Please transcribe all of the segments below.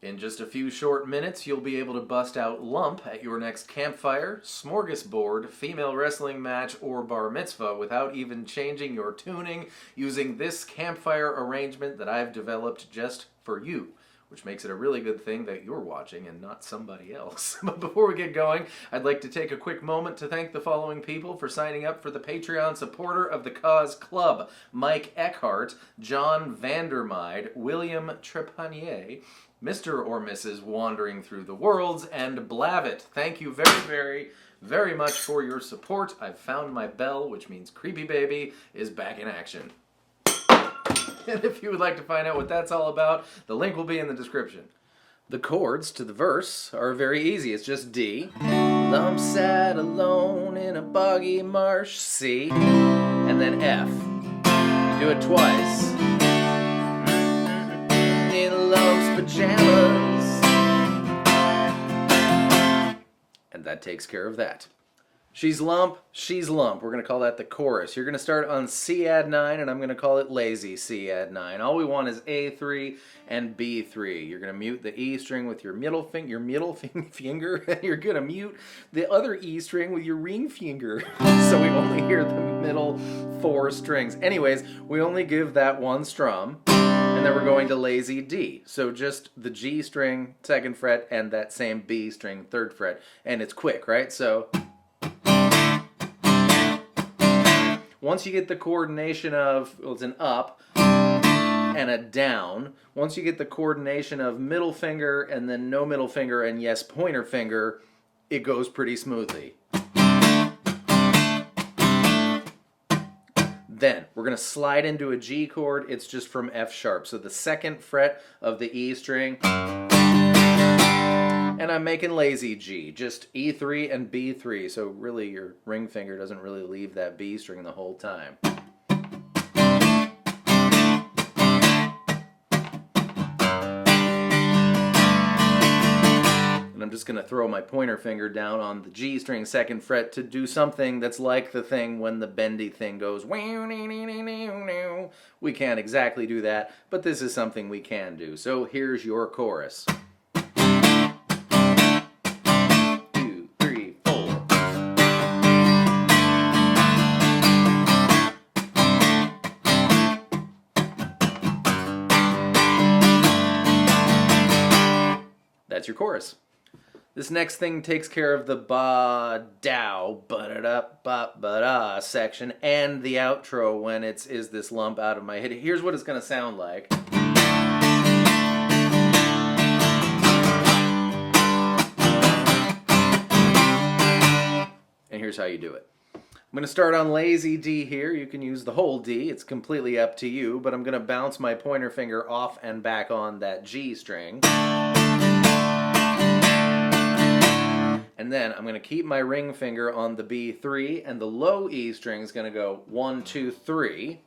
In just a few short minutes, you'll be able to bust out Lump at your next campfire, smorgasbord, female wrestling match, or bar mitzvah without even changing your tuning using this campfire arrangement that I've developed just for you, which makes it a really good thing that you're watching and not somebody else. But before we get going, I'd like to take a quick moment to thank the following people for signing up for the Patreon supporter of the Cause Club: Mike Eckhart, John Vandermeide, William Trepanier, Mr. or Mrs. Wandering Through the Worlds, and Blavit. Thank you very much for your support. I've found my bell, which means Creepy Baby is back in action. And if you would like to find out what that's all about, the link will be in the description. The chords to the verse are very easy. It's just D. Lump sat alone in a boggy marsh, C. And then F. Do it twice. In Lump's pajamas. And that takes care of that. She's Lump, she's Lump. We're going to call that the chorus. You're going to start on C add 9, and I'm going to call it lazy C add 9. All we want is A3 and B3. You're going to mute the E string with your middle finger, and you're going to mute the other E string with your ring finger. So we only hear the middle 4 strings. Anyways, we only give that one strum, and then we're going to lazy D. So just the G string, 2nd fret, and that same B string, 3rd fret. And it's quick, right? So once you get the coordination of, well, it's an up and a down. Once you get the coordination of middle finger and then no middle finger and yes, pointer finger, it goes pretty smoothly. Then we're going to slide into a G chord. It's just from F sharp. So the 2nd fret of the E string. And I'm making lazy G, just E3 and B3, so really your ring finger doesn't really leave that B string the whole time. And I'm just going to throw my pointer finger down on the G string 2nd fret to do something that's like the thing when the bendy thing goes. We can't exactly do that, but this is something we can do. So here's your chorus. That's your chorus. This next thing takes care of the ba, dow, ba-da-da, ba-ba-da section and the outro when it's Is This Lump Out of My Head. Here's what it's going to sound like. And here's how you do it. I'm going to start on lazy D here. You can use the whole D. It's completely up to you, but I'm going to bounce my pointer finger off and back on that G string. And then I'm going to keep my ring finger on the B3, and the low E string is going to go 1, 2, 3,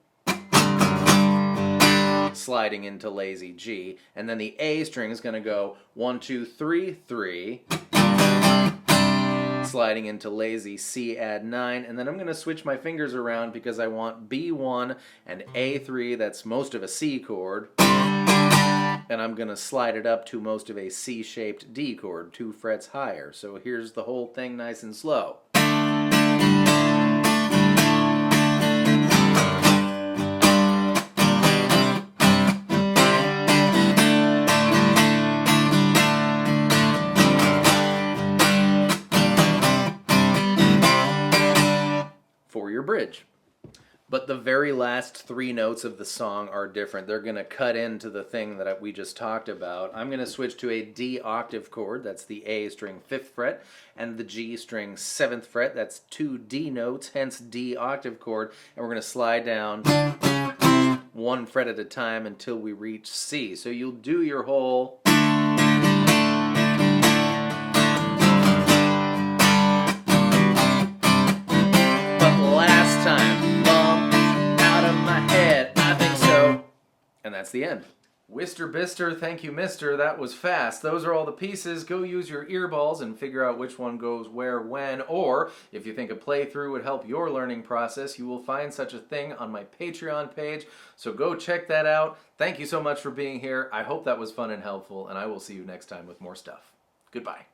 sliding into lazy G, and then the A string is going to go 1, 2, 3, 3, sliding into lazy C add 9, and then I'm going to switch my fingers around because I want B1 and A3, that's most of a C chord, and I'm going to slide it up to most of a C-shaped D chord, 2 frets higher. So here's the whole thing nice and slow. For your bridge. But the very last 3 notes of the song are different. They're going to cut into the thing that we just talked about. I'm going to switch to a D octave chord. That's the A string 5th fret, and the G string 7th fret. That's 2 D notes, hence D octave chord. And we're going to slide down 1 fret at a time until we reach C. So you'll do your whole... But last time... And that's the end. Wister Bister, thank you, mister. That was fast. Those are all the pieces. Go use your earballs and figure out which one goes where, when, or if you think a playthrough would help your learning process, you will find such a thing on my Patreon page. So go check that out. Thank you so much for being here. I hope that was fun and helpful, and I will see you next time with more stuff. Goodbye.